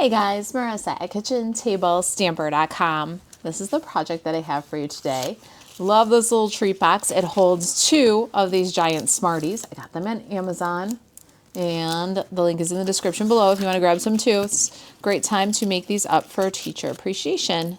Hey guys, Marisa at KitchenTableStamper.com. This is the project that I have for you today. Love this little treat box. It holds 2 of these Giant Smarties. I got them on Amazon, and the link is in the description below if you want to grab some too. It's a great time to make these up for Teacher Appreciation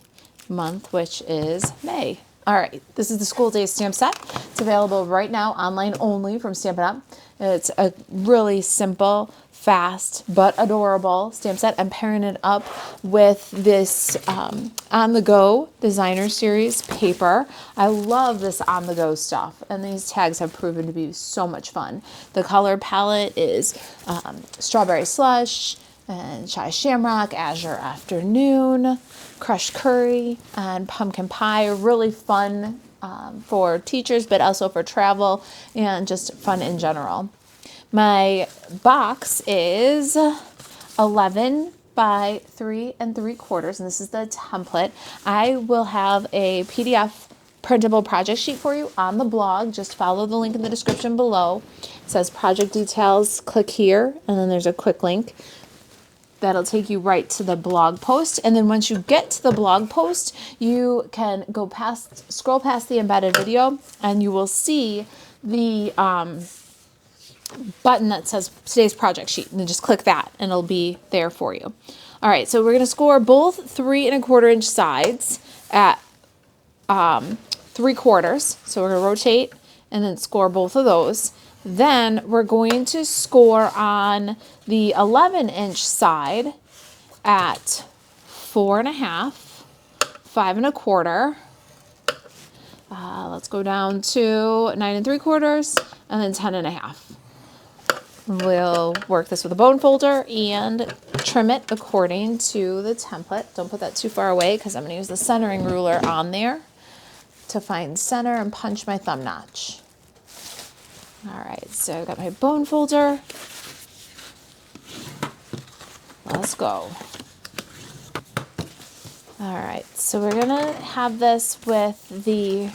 Month, which is May. All right, this is the School Days stamp set. It's available right now, online only from Stampin Up. It's a really simple, fast, but adorable stamp set. I'm pairing it up with this on-the-go designer series paper. I love this on-the-go stuff, and these tags have proven to be so much fun. The color palette is Strawberry Slush, and Chai Shamrock, Azure Afternoon, Crushed Curry, and Pumpkin Pie. Really fun for teachers, but also for travel and just fun in general. My box is 11 by 3 3/4, and this is the template. I will have a PDF printable project sheet for you on the blog. Just follow the link in the description below. It says project details, click here, and then there's a quick link. That'll take you right to the blog post. And then once you get to the blog post, you can scroll past the embedded video, and you will see the button that says today's project sheet. And then just click that and it'll be there for you. All right, so we're gonna score both 3 1/4 inch sides at 3/4. So we're gonna rotate and then score both of those. Then we're going to score on the 11-inch side at 4 1/2, 5 1/4. Let's go down to 9 3/4, and then 10 1/2. We'll work this with a bone folder and trim it according to the template. Don't put that too far away because I'm going to use the centering ruler on there to find center and punch my thumb notch. All right, so I've got my bone folder. Let's go. All right, so we're gonna have this with the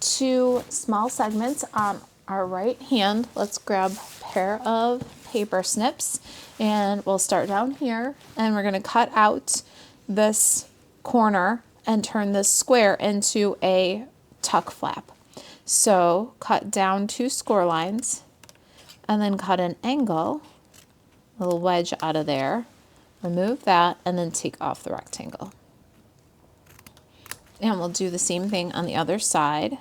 2 small segments on our right hand. Let's grab a pair of paper snips, and we'll start down here, and we're gonna cut out this corner and turn this square into a tuck flap. So cut down 2 score lines, and then cut an angle, a little wedge out of there, remove that, and then take off the rectangle. And we'll do the same thing on the other side.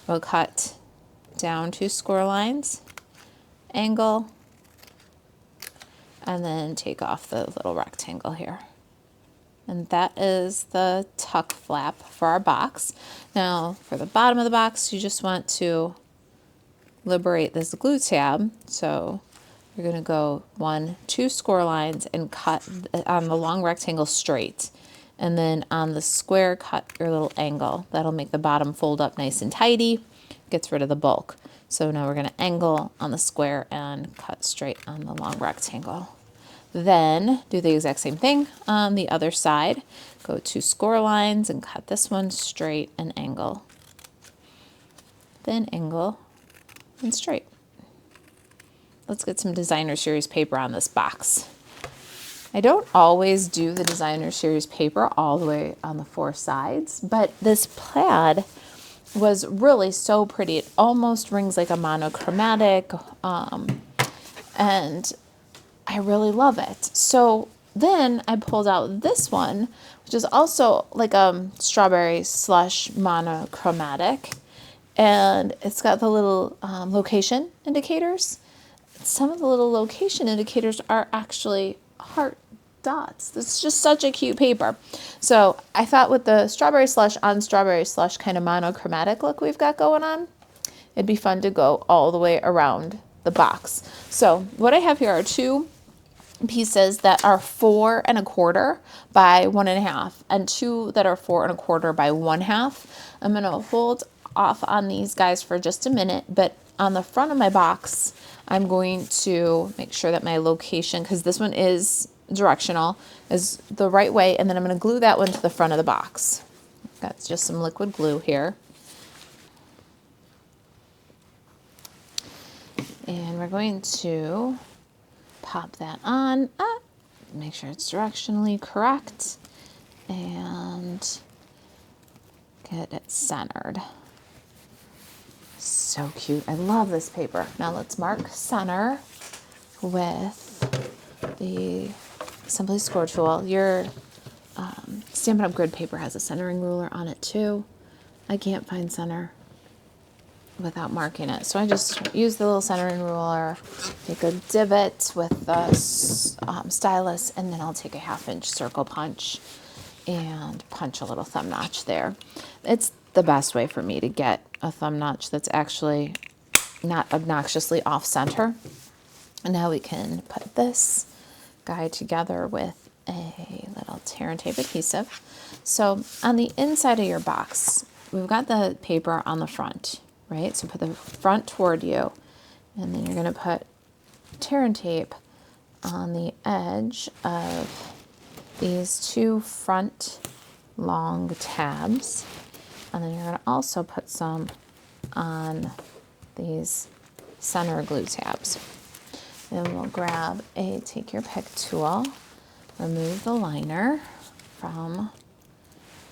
We'll cut down 2 score lines, angle, and then take off the little rectangle here. And that is the tuck flap for our box. Now, for the bottom of the box, you just want to liberate this glue tab. So you're going to go 1, 2 score lines and cut on the long rectangle straight. And then on the square, cut your little angle. That'll make the bottom fold up nice and tidy, gets rid of the bulk. So now we're going to angle on the square and cut straight on the long rectangle. Then do the exact same thing on the other side. Go 2 score lines and cut this one straight and angle. Then angle and straight. Let's get some designer series paper on this box. I don't always do the designer series paper all the way on the 4 sides, but this plaid was really so pretty. It almost rings like a monochromatic, and I really love it. So then I pulled out this one, which is also like a strawberry slush monochromatic, and it's got the little location indicators. Some of the little location indicators are actually heart dots. This is just such a cute paper. So I thought with the strawberry slush on strawberry slush kind of monochromatic look we've got going on, it'd be fun to go all the way around the box. So what I have here are 2 pieces that are 4 1/4 by 1 1/2, and 2 that are 4 1/4 by 1/2. I'm going to hold off on these guys for just a minute, but on the front of my box, I'm going to make sure that my location, because this one is directional, is the right way, and then I'm going to glue that one to the front of the box. Got just some liquid glue here. And we're going to pop that on. make sure it's directionally correct and get it centered. So cute. I love this paper. Now let's mark center with the Simply Score tool. Your Stampin' Up! Grid paper has a centering ruler on it too. I can't find center without marking it, so I just use the little centering ruler, make a divot with the stylus, and then I'll take a 1/2 inch circle punch and punch a little thumb notch there. It's the best way for me to get a thumb notch that's actually not obnoxiously off center. And now we can put this guy together with a little tear and tape adhesive. So on the inside of your box, we've got the paper on the front, right? So put the front toward you, and then you're going to put tear and tape on the edge of these 2 front long tabs, and then you're going to also put some on these center glue tabs. Then we'll grab a take your pick tool, remove the liner from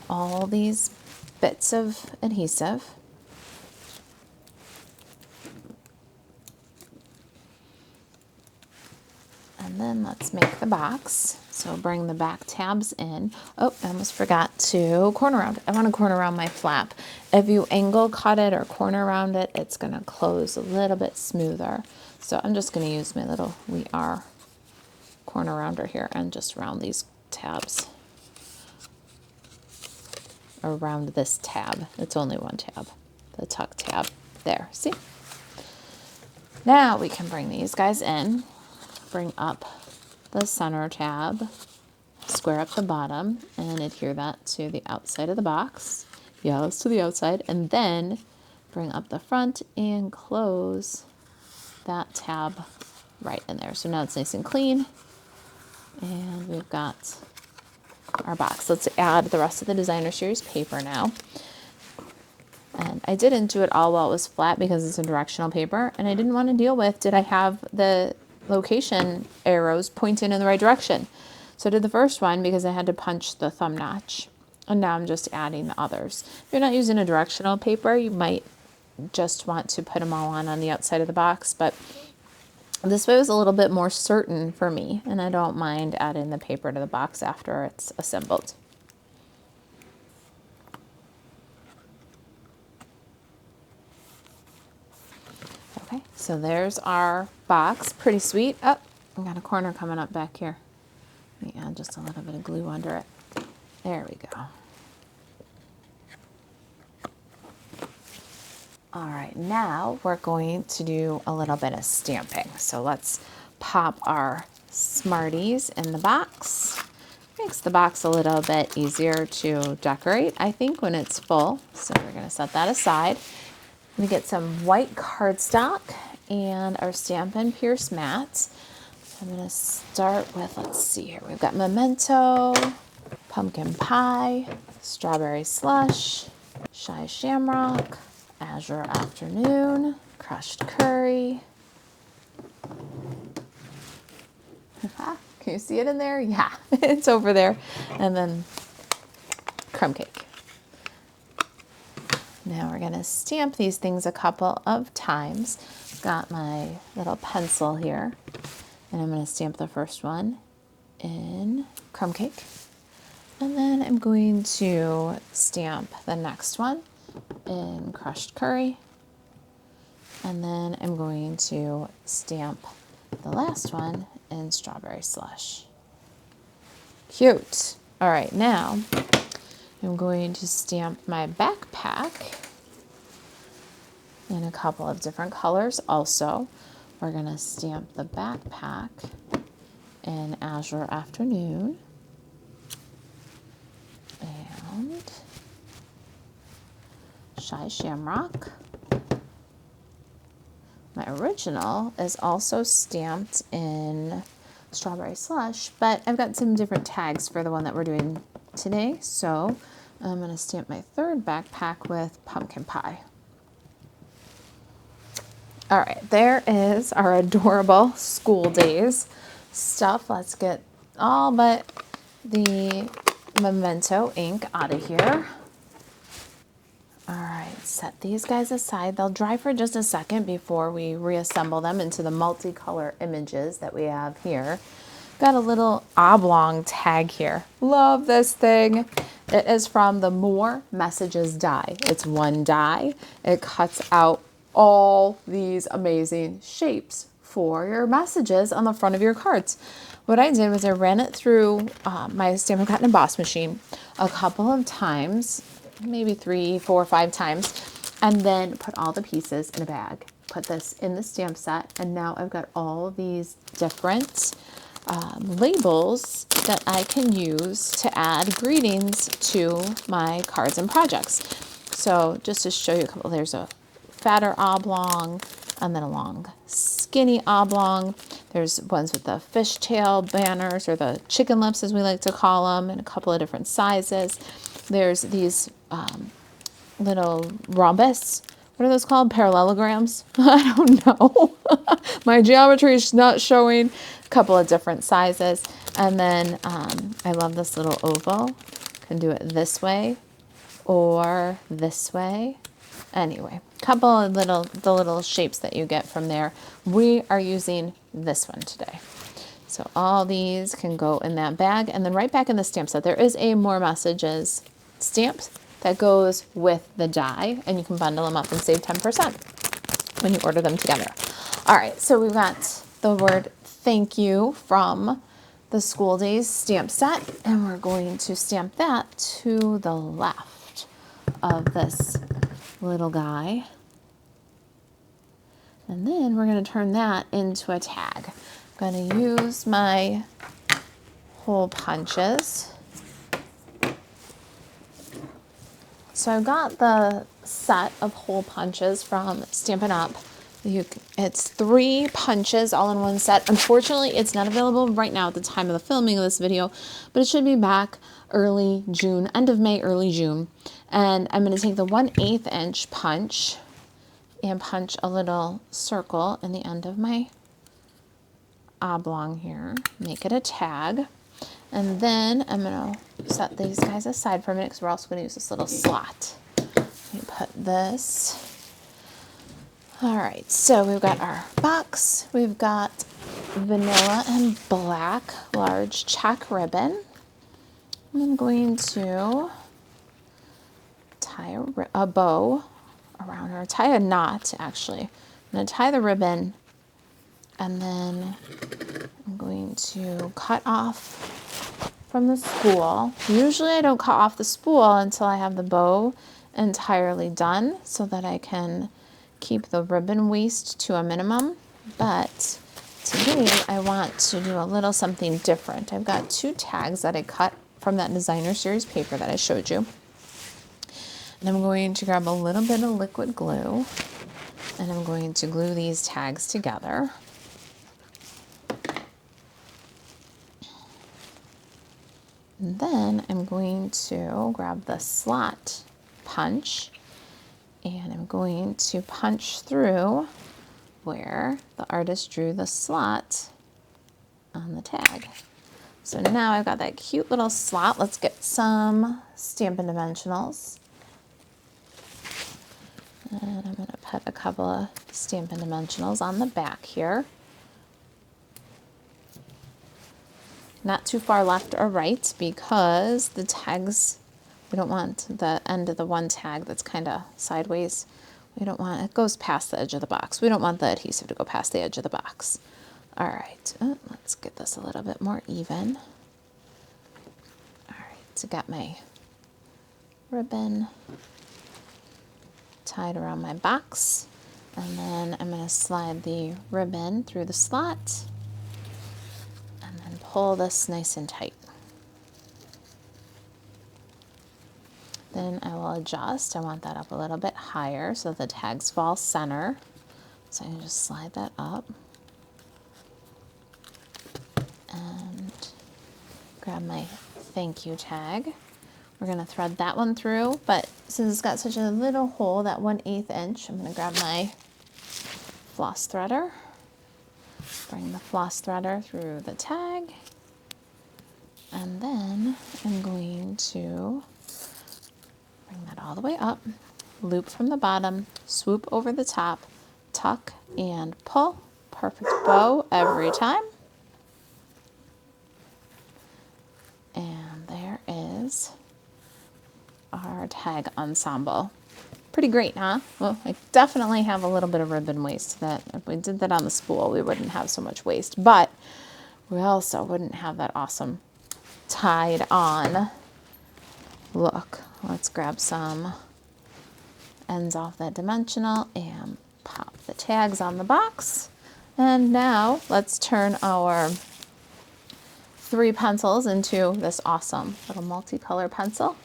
all these bits of adhesive, and then let's make the box. So bring the back tabs in. Oh, I almost forgot to corner round. I want to corner round my flap. If you angle cut it or corner round it, it's going to close a little bit smoother. So I'm just going to use my little We Are corner rounder here and just round these tabs. Around this tab. It's only one tab. The tuck tab. There, see? Now we can bring these guys in. Bring up the center tab, square up the bottom, and adhere that to the outside of the box. Yes, to the outside. And then bring up the front and close that tab right in there. So now it's nice and clean. And we've got our box. Let's add the rest of the Designer Series paper now. And I didn't do it all while it was flat because it's a directional paper, and I didn't want to deal with, did I have the location arrows pointing in the right direction? So I did the first one because I had to punch the thumb notch, and now I'm just adding the others. If you're not using a directional paper, you might just want to put them all on the outside of the box, but this way was a little bit more certain for me, and I don't mind adding the paper to the box after it's assembled. Okay, so there's our box. Pretty sweet. Oh, I got a corner coming up back here. Let me add just a little bit of glue under it. There we go. All right, now we're going to do a little bit of stamping. So let's pop our Smarties in the box. Makes the box a little bit easier to decorate, I think, when it's full. So we're going to set that aside. I'm going to get some white cardstock and our Stampin' Pierce mats. I'm going to start with, let's see here, we've got Memento, Pumpkin Pie, Strawberry Slush, Shy Shamrock, Azure Afternoon, Crushed Curry. Can you see it in there? Yeah, it's over there. And then Crumb Cake. Now we're going to stamp these things a couple of times. Got my little pencil here, and I'm going to stamp the first one in Crumb Cake. And then I'm going to stamp the next one in Crushed Curry. And then I'm going to stamp the last one in Strawberry Slush. Cute. All right, now I'm going to stamp my backpack in a couple of different colors also. We're going to stamp the backpack in Azure Afternoon and Shy Shamrock. My original is also stamped in Strawberry Slush, but I've got some different tags for the one that we're doing today, so I'm going to stamp my third backpack with Pumpkin Pie. All right, there is our adorable School Days stuff. Let's get all but the Memento ink out of here. All right, set these guys aside. They'll dry for just a second before we reassemble them into the multicolor images that we have here. Got a little oblong tag here. Love this thing. It is from the More Messages die. It's one die. It cuts out all these amazing shapes for your messages on the front of your cards. What I did was I ran it through my Stampin' Up! Cut and Emboss machine a couple of times, maybe 3, 4, 5 times, and then put all the pieces in a bag. Put this in the stamp set, and now I've got all these different labels that I can use to add greetings to my cards and projects. So just to show you a couple, there's a fatter oblong, and then a long skinny oblong. There's ones with the fishtail banners, or the chicken lips as we like to call them, in a couple of different sizes. There's these little rhombus. What are those called? Parallelograms? I don't know. My geometry is not showing. A couple of different sizes. And then I love this little oval. Can do it this way or this way. Anyway, couple of the little shapes that you get from there. We are using this one today. So all these can go in that bag, and then right back in the stamp set, there is a More Messages stamp that goes with the die, and you can bundle them up and save 10% when you order them together. All right, so we've got the word thank you from the School Days stamp set, and we're going to stamp that to the left of this little guy. And then we're going to turn that into a tag. I'm going to use my hole punches. So I've got the set of hole punches from Stampin' Up. It's 3 punches all in one set. Unfortunately, it's not available right now at the time of the filming of this video, but it should be back early June, end of May, early June. And I'm going to take the 1/8 inch punch and punch a little circle in the end of my oblong here, make it a tag. And then I'm going to set these guys aside for a minute because we're also going to use this little slot. Let me put this. All right, so we've got our box. We've got vanilla and black large check ribbon. I'm going to tie a bow around her, tie a knot actually. I'm going to tie the ribbon, and then I'm going to cut off from the spool. Usually I don't cut off the spool until I have the bow entirely done so that I can keep the ribbon waste to a minimum. But today I want to do a little something different. I've got 2 tags that I cut from that designer series paper that I showed you. And I'm going to grab a little bit of liquid glue, and I'm going to glue these tags together. And then I'm going to grab the slot punch, and I'm going to punch through where the artist drew the slot on the tag. So now I've got that cute little slot. Let's get some Stampin' Dimensionals. And I'm going to put a couple of Stampin' Dimensionals on the back here. Not too far left or right, because the tags, we don't want the end of the one tag that's kind of sideways. We don't want it goes past the edge of the box. We don't want the adhesive to go past the edge of the box. All right, let's get this a little bit more even. All right, so got my ribbon tied around my box, and then I'm going to slide the ribbon through the slot and then pull this nice and tight. Then I will adjust. I want that up a little bit higher so the tags fall center. So I can just slide that up and grab my thank you tag. We're going to thread that one through, but since it's got such a little hole, that 1/8 inch, I'm going to grab my floss threader, bring the floss threader through the tag, And then I'm going to bring that all the way up, loop from the bottom, swoop over the top, tuck and pull. Perfect bow every time. And there is our tag ensemble. Pretty great, huh? Well, I definitely have a little bit of ribbon waste. That if we did that on the spool, we wouldn't have so much waste, but we also wouldn't have that awesome tied on look. Let's grab some ends off that dimensional and pop the tags on the box. And now let's turn our 3 pencils into this awesome little multicolor pencil,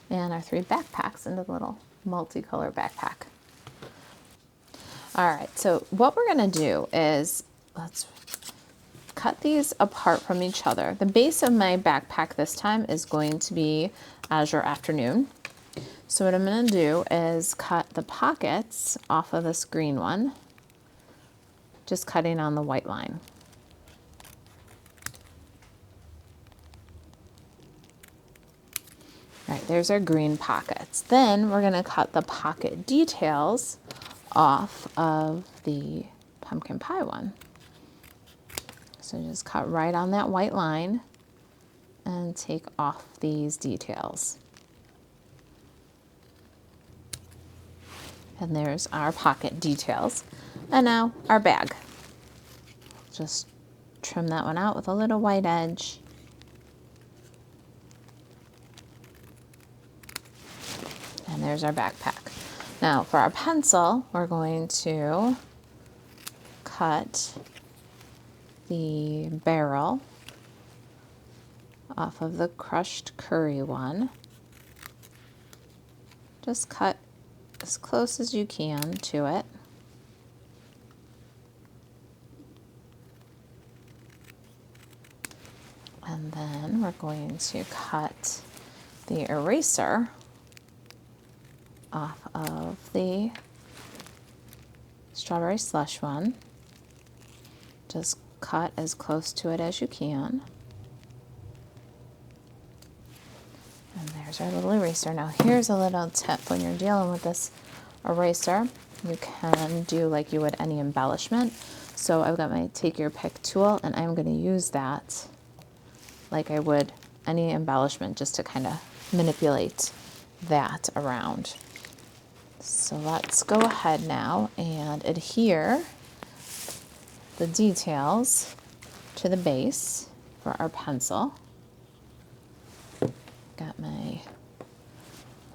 and our 3 backpacks into the little multicolor backpack. All right, so what we're gonna do is let's cut these apart from each other. The base of my backpack this time is going to be Azure Afternoon. So what I'm gonna do is cut the pockets off of this green one, just cutting on the white line. All right, there's our green pockets. Then we're gonna cut the pocket details off of the pumpkin pie one. So just cut right on that white line and take off these details. And there's our pocket details. And now our bag. Just trim that one out with a little white edge. And there's our backpack. Now for our pencil, we're going to cut the barrel off of the crushed curry one. Just cut as close as you can to it. And then we're going to cut the eraser off of the strawberry slush one. Just cut as close to it as you can. And there's our little eraser. Now here's a little tip when you're dealing with this eraser. You can do like you would any embellishment. So I've got my take your pick tool, and I'm going to use that like I would any embellishment, just to kind of manipulate that around. So let's go ahead now and adhere the details to the base for our pencil. Got my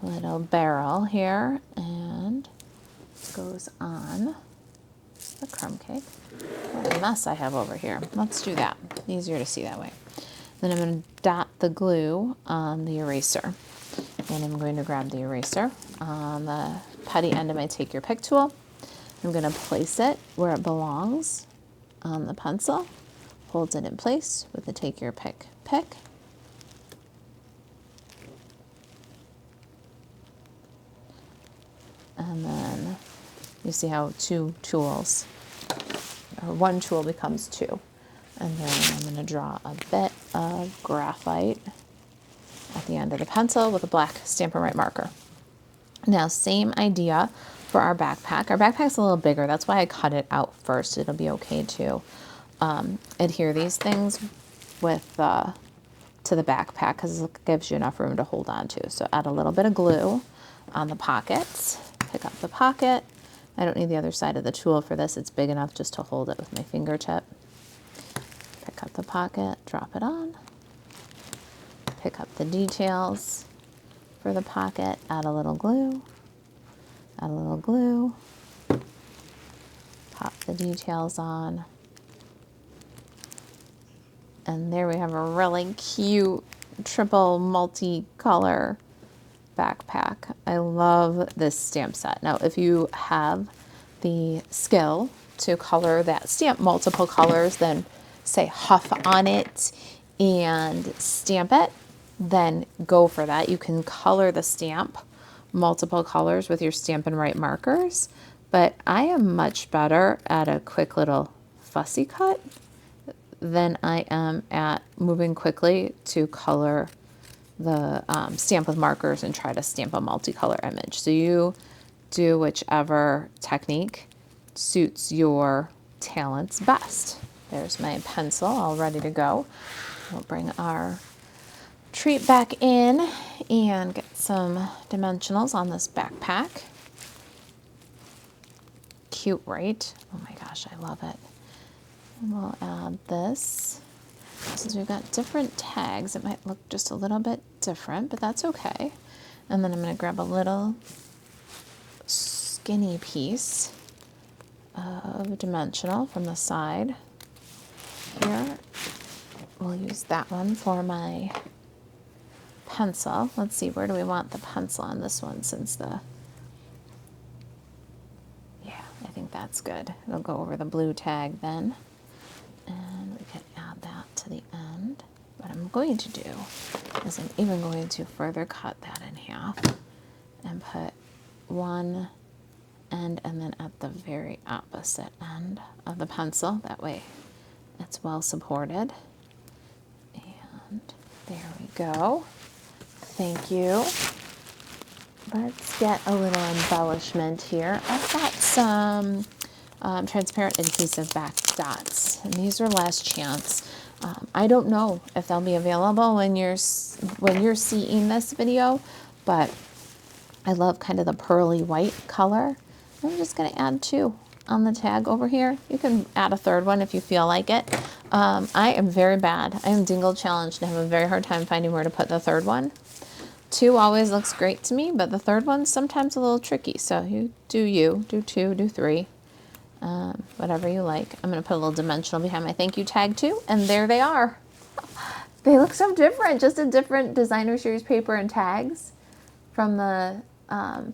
little barrel here, and goes on the crumb cake. What a mess I have over here. Let's do that. Easier to see that way. Then I'm going to dot the glue on the eraser. And I'm going to grab the eraser on the putty end of my take your pick tool. I'm going to place it where it belongs on the pencil. Hold it in place with the take your pick pick. And then you see how 2 tools, or 1 tool becomes 2. And then I'm going to draw a bit of graphite at the end of the pencil with a black Stampin' Up marker. Now, same idea for our backpack. Our backpack's a little bigger. That's why I cut it out first. It'll be okay to adhere these things with to the backpack, because it gives you enough room to hold on to. So add a little bit of glue on the pockets. Pick up the pocket. I don't need the other side of the tool for this. It's big enough just to hold it with my fingertip. Pick up the pocket, drop it on. Pick up the details for the pocket, add a little glue, add a little glue, pop the details on. And there we have a really cute triple multicolor backpack. I love this stamp set. Now, if you have the skill to color that stamp multiple colors, then say huff on it and stamp it, then go for that. You can color the stamp multiple colors with your Stampin' Up markers, but I am much better at a quick little fussy cut than I am at moving quickly to color the stamp with markers and try to stamp a multicolor image. So you do whichever technique suits your talents best. There's my pencil all ready to go. We'll bring our treat back in and get some dimensionals on this backpack. Cute, right? Oh my gosh, I love it. And we'll add this. Since we've got different tags, it might look just a little bit different, but that's okay. And then I'm going to grab a little skinny piece of dimensional from the side here. We'll use that one for my pencil. Let's see, where do we want the pencil on this one since yeah, I think that's good. It'll go over the blue tag then. And we can add that to the end. What I'm going to do is I'm even going to further cut that in half and put one end and then at the very opposite end of the pencil. That way it's well supported. And there we go. Thank you. Let's get a little embellishment here. I've got some transparent adhesive back dots, and these are last chance. I don't know if they'll be available when you're seeing this video, but I love kind of the pearly white color. I'm just going to add 2 on the tag over here. You can add a third one if you feel like it. I am very bad. I am dingle challenged and have a very hard time finding where to put the third one. 2 always looks great to me, but the third one's sometimes a little tricky. So you do 2, do 3, whatever you like. I'm going to put a little dimensional behind my thank you tag too, and there they are. They look so different, just a different designer series paper and tags from the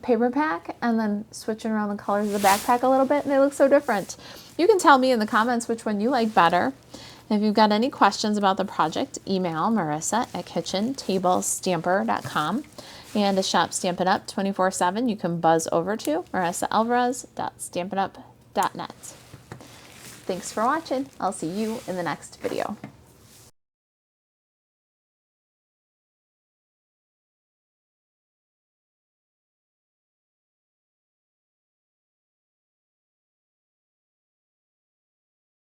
paper pack, and then switching around the colors of the backpack a little bit, and they look so different. You can tell me in the comments which one you like better. If you've got any questions about the project, email Marisa at kitchentablestamper.com. And to shop Stampin' Up 24/7, you can buzz over to marisaalvarez.stampinup.net. Thanks for watching. I'll see you in the next video.